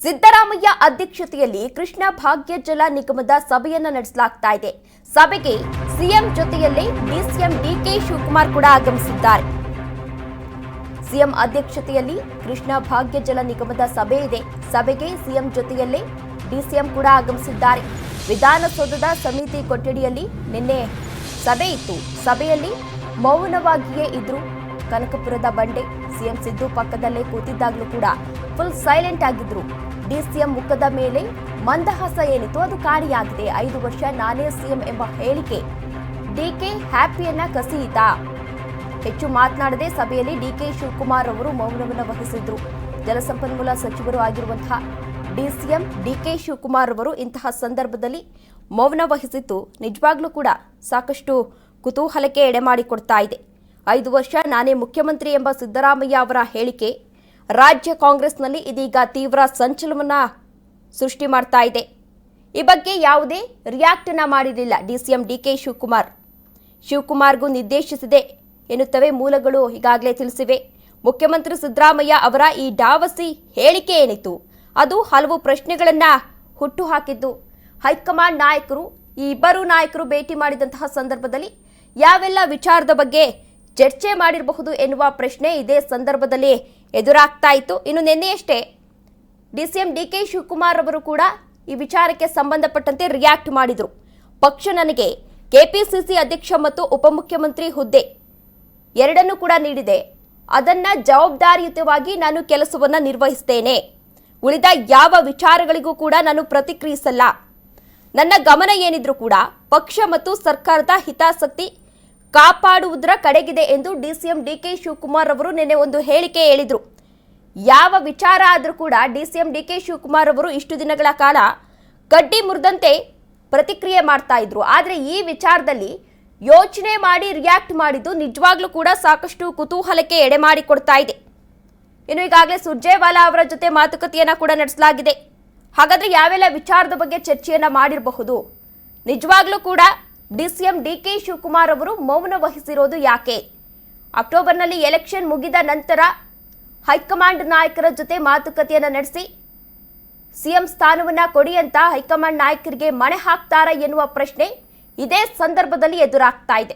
ಸಿದ್ದರಾಮಯ್ಯ ಅಧ್ಯಕ್ಷತೆಯಲ್ಲಿ ಕೃಷ್ಣ ಭಾಗ್ಯ ಜಲ ನಿಗಮದ ಸಭೆಯನ್ನು ನಡೆಸಲಾಗ್ತಾ ಇದೆ. ಸಭೆಗೆ ಸಿಎಂ ಜೊತೆಯಲ್ಲೇ ಡಿಸಿಎಂ ಡಿಕೆ ಶಿವಕುಮಾರ್ ಕೂಡ ಆಗಮಿಸಿದ್ದಾರೆ. ಸಿಎಂ ಅಧ್ಯಕ್ಷತೆಯಲ್ಲಿ ಕೃಷ್ಣ ಭಾಗ್ಯ ಜಲ ನಿಗಮದ ಸಭೆ ಇದೆ. ಸಭೆಗೆ ಸಿಎಂ ಜೊತೆಯಲ್ಲೇ ಡಿಸಿಎಂ ಕೂಡ ಆಗಮಿಸಿದ್ದಾರೆ. ವಿಧಾನಸೌಧದ ಸಮಿತಿ ಕೊಠಡಿಯಲ್ಲಿ ನಿನ್ನೆ ಸಭೆ ಇತ್ತು. ಸಭೆಯಲ್ಲಿ ಮೌನವಾಗಿಯೇ ಇದ್ರು ಕನಕಪುರದ ಬಂಡೆ. ಸಿಎಂ ಸಿದ್ದು ಪಕ್ಕದಲ್ಲೇ ಕೂತಿದ್ದಾಗಲೂ ಕೂಡ ಫುಲ್ ಸೈಲೆಂಟ್ ಆಗಿದ್ರು. ಡಿಸಿಎಂ ಮುಖದ ಮೇಲೆ ಮಂದಹಾಸ ಏನಿತ್ತು ಅದು ಕಾಣಿಯಾಗಿದೆ. 5 ವರ್ಷ ನಾನೇ ಸಿಎಂ ಎಂಬ ಹೇಳಿಕೆ ಡಿಕೆ ಹ್ಯಾಪಿಯನ್ನ ಕಸಿಯಿತಾ? ಹೆಚ್ಚು ಮಾತನಾಡದೆ ಸಭೆಯಲ್ಲಿ ಡಿಕೆ ಶಿವಕುಮಾರ್ ಅವರು ಮೌನವನ್ನು ವಹಿಸಿದ್ರು. ಜಲಸಂಪನ್ಮೂಲ ಸಚಿವರು ಆಗಿರುವಂತಹ ಡಿಸಿಎಂ ಡಿಕೆ ಶಿವಕುಮಾರ್ ಅವರು ಇಂತಹ ಸಂದರ್ಭದಲ್ಲಿ ಮೌನ ವಹಿಸಿದ್ದು ನಿಜವಾಗ್ಲೂ ಕೂಡ ಸಾಕಷ್ಟು ಕುತೂಹಲಕ್ಕೆ ಎಡೆಮಾಡಿಕೊಡ್ತಾ ಇದೆ. 5 ವರ್ಷ ನಾನೇ ಮುಖ್ಯಮಂತ್ರಿ ಎಂಬ ಸಿದ್ದರಾಮಯ್ಯ ಅವರ ಹೇಳಿಕೆ ರಾಜ್ಯ ಕಾಂಗ್ರೆಸ್ನಲ್ಲಿ ಇದೀಗ ತೀವ್ರ ಸಂಚಲನವನ್ನ ಸೃಷ್ಟಿ ಮಾಡ್ತಾ ಇದೆ. ಈ ಬಗ್ಗೆ ಯಾವುದೇ ರಿಯಾಕ್ಟ್ ಮಾಡಿರಲಿಲ್ಲ ಡಿಸಿಎಂ ಡಿಕೆ ಶಿವಕುಮಾರ್ಗೂ ನಿರ್ದೇಶಿಸಿದೆ ಎನ್ನುತ್ತವೆ ಮೂಲಗಳು ಈಗಾಗಲೇ ತಿಳಿಸಿವೆ. ಮುಖ್ಯಮಂತ್ರಿ ಸಿದ್ದರಾಮಯ್ಯ ಅವರ ಈ ಡಾವಸಿ ಹೇಳಿಕೆ ಏನಿತ್ತು ಅದು ಹಲವು ಪ್ರಶ್ನೆಗಳನ್ನ ಹುಟ್ಟು ಹಾಕಿದ್ದು. ಹೈಕಮಾಂಡ್ ನಾಯಕರು ಈ ಇಬ್ಬರು ನಾಯಕರು ಭೇಟಿ ಮಾಡಿದಂತಹ ಸಂದರ್ಭದಲ್ಲಿ ಯಾವೆಲ್ಲ ವಿಚಾರದ ಬಗ್ಗೆ ಚರ್ಚೆ ಮಾಡಿರಬಹುದು ಎನ್ನುವ ಪ್ರಶ್ನೆ ಇದೇ ಸಂದರ್ಭದಲ್ಲಿ ಎದುರಾಗ್ತಾ ಇತ್ತು. ಇನ್ನು ನಿನ್ನೆಯಷ್ಟೇ ಡಿಸಿಎಂ ಡಿಕೆ ಶಿವಕುಮಾರ್ ಅವರು ಕೂಡ ಈ ವಿಚಾರಕ್ಕೆ ಸಂಬಂಧಪಟ್ಟಂತೆ ರಿಯಾಕ್ಟ್ ಮಾಡಿದರು. ಪಕ್ಷ ನನಗೆ ಕೆಪಿಸಿಸಿ ಅಧ್ಯಕ್ಷ ಮತ್ತು ಉಪಮುಖ್ಯಮಂತ್ರಿ ಹುದ್ದೆ ಎರಡನ್ನೂ ಕೂಡ ನೀಡಿದೆ. ಅದನ್ನ ಜವಾಬ್ದಾರಿಯುತವಾಗಿ ನಾನು ಕೆಲಸವನ್ನ ನಿರ್ವಹಿಸ್ತೇನೆ. ಉಳಿದ ಯಾವ ವಿಚಾರಗಳಿಗೂ ಕೂಡ ನಾನು ಪ್ರತಿಕ್ರಿಯಿಸಲ್ಲ. ನನ್ನ ಗಮನ ಏನಿದ್ರು ಕೂಡ ಪಕ್ಷ ಮತ್ತು ಸರ್ಕಾರದ ಹಿತಾಸಕ್ತಿ ಕಾಪಾಡುವುದರ ಕಡೆಗಿದೆ ಎಂದು ಡಿಸಿಎಂ ಡಿಕೆ ಶಿವಕುಮಾರ್ ಅವರು ನಿನ್ನೆ ಒಂದು ಹೇಳಿಕೆ ಹೇಳಿದ್ರು. ಯಾವ ವಿಚಾರ ಆದರೂ ಕೂಡ ಡಿಸಿಎಂ ಡಿಕೆ ಶಿವಕುಮಾರ್ ಅವರು ಇಷ್ಟು ದಿನಗಳ ಕಾಲ ಗಡ್ಡಿ ಮುರಿದಂತೆ ಪ್ರತಿಕ್ರಿಯೆ ಮಾಡ್ತಾ ಇದ್ರು. ಆದರೆ ಈ ವಿಚಾರದಲ್ಲಿ ಯೋಚನೆ ಮಾಡಿ ರಿಯಾಕ್ಟ್ ಮಾಡಿದ್ದು ನಿಜವಾಗ್ಲೂ ಕೂಡ ಸಾಕಷ್ಟು ಕುತೂಹಲಕ್ಕೆ ಎಡೆ ಮಾಡಿಕೊಡ್ತಾ ಇದೆ. ಇನ್ನು ಈಗಾಗಲೇ ಸುರ್ಜೇವಾಲಾ ಅವರ ಜೊತೆ ಮಾತುಕತೆಯನ್ನ ಕೂಡ ನಡೆಸಲಾಗಿದೆ. ಹಾಗಾದ್ರೆ ಯಾವೆಲ್ಲ ವಿಚಾರದ ಬಗ್ಗೆ ಚರ್ಚೆಯನ್ನ ಮಾಡಿರಬಹುದು? ನಿಜವಾಗ್ಲೂ ಕೂಡ ಡಿಸಿಎಂ ಡಿಕೆ ಶಿವಕುಮಾರ್ ಅವರು ಮೌನ ವಹಿಸಿರೋದು ಯಾಕೆ? ಅಕ್ಟೋಬರ್ನಲ್ಲಿ ಎಲೆಕ್ಷನ್ ಮುಗಿದ ನಂತರ ಹೈಕಮಾಂಡ್ ನಾಯಕರ ಜೊತೆ ಮಾತುಕತೆಯನ್ನ ನಡೆಸಿ ಸಿಎಂ ಸ್ಥಾನವನ್ನ ಕೊಡಿ ಅಂತ ಹೈಕಮಾಂಡ್ ನಾಯಕರಿಗೆ ಮಣೆ ಹಾಕ್ತಾರಾ ಎನ್ನುವ ಪ್ರಶ್ನೆ ಇದೇ ಸಂದರ್ಭದಲ್ಲಿ ಎದುರಾಗ್ತಾ ಇದೆ.